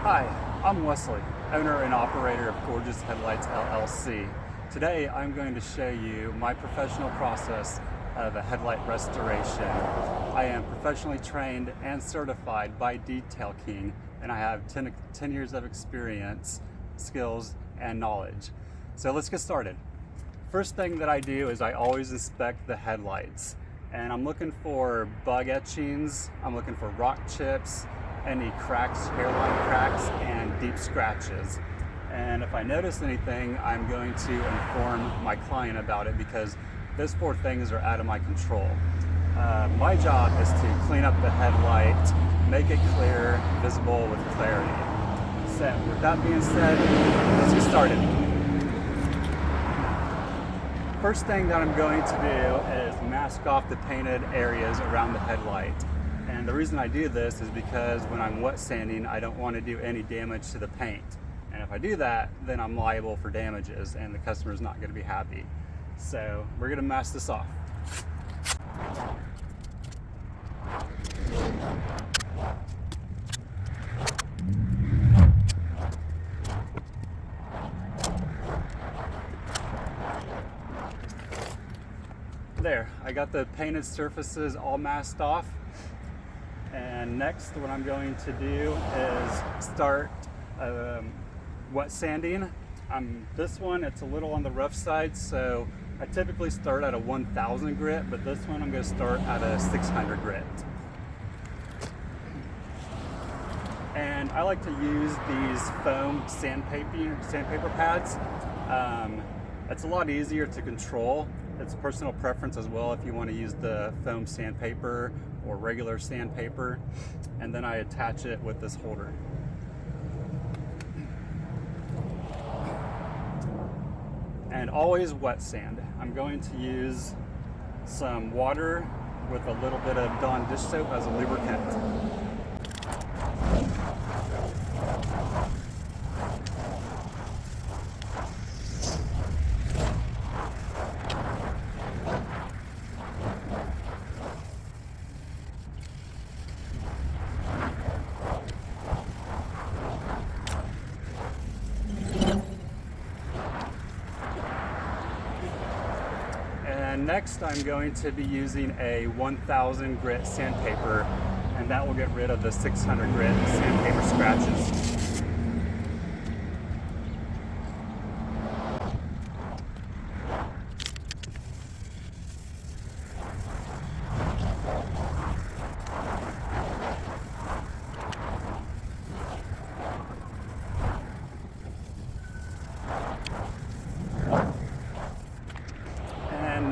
Hi, I'm Wesley, owner and operator of Gorgeous Headlights LLC. Today I'm going to show you my professional process of a headlight restoration. I am professionally trained and certified by Detail King, and I have 10 years of experience, skills, and knowledge. So let's get started. First thing that I do is I always inspect the headlights, and I'm looking for bug etchings, I'm looking for rock chips, any cracks, hairline cracks, and deep scratches. And if I notice anything, I'm going to inform my client about it because those four things are out of my control. My job is to clean up the headlight, make it clear, visible with clarity. So with that being said, let's get started. First thing that I'm going to do is mask off the painted areas around the headlight. And the reason I do this is because when I'm wet sanding, I don't want to do any damage to the paint. And if I do that, then I'm liable for damages and the customer's not going to be happy. So we're going to mask this off. There, I got the painted surfaces all masked off. And next, what I'm going to do is start wet sanding. This one, it's a little on the rough side, so I typically start at a 1000 grit, but this one I'm going to start at a 600 grit. And I like to use these foam sandpaper pads. It's a lot easier to control. It's personal preference as well if you want to use the foam sandpaper or regular sandpaper. And then I attach it with this holder. And always wet sand. I'm going to use some water with a little bit of Dawn dish soap as a lubricant. And next I'm going to be using a 1000 grit sandpaper, and that will get rid of the 600 grit sandpaper scratches.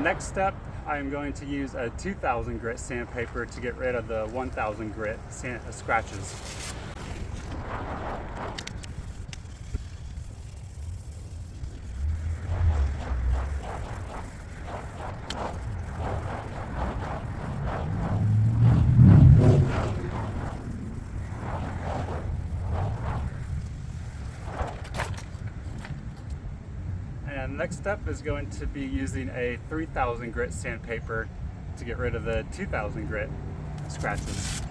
Next step, I'm going to use a 2000 grit sandpaper to get rid of the 1000 grit scratches. And next step is going to be using a 3000 grit sandpaper to get rid of the 2000 grit scratches.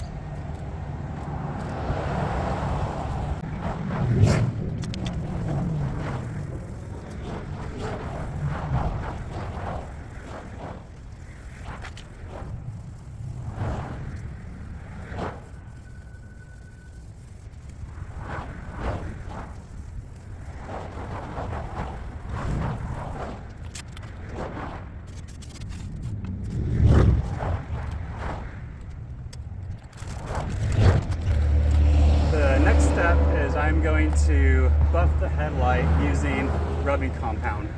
I'm going to buff the headlight using rubbing compound.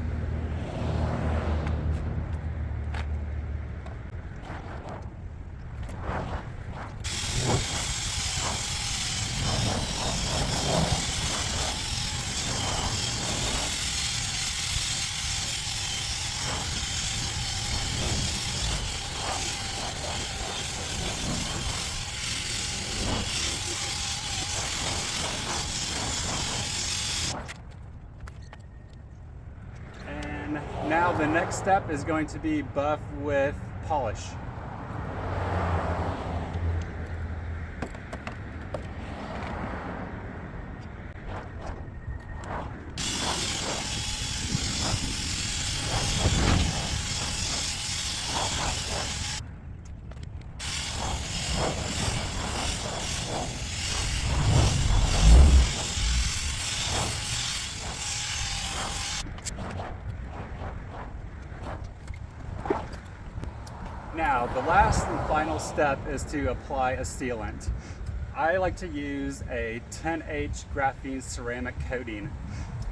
Now the next step is going to be buff with polish. The last and final step is to apply a sealant. I like to use a 10H graphene ceramic coating,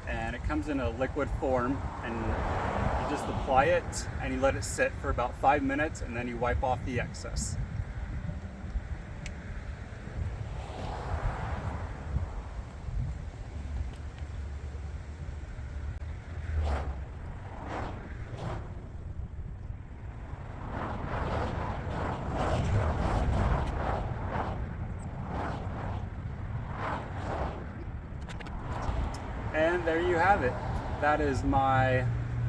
and it comes in a liquid form, and you just apply it and you let it sit for about 5 minutes, and then you wipe off the excess. And there you have it. That is my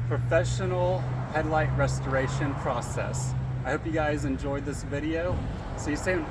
professional headlight restoration process. I hope you guys enjoyed this video. See you soon.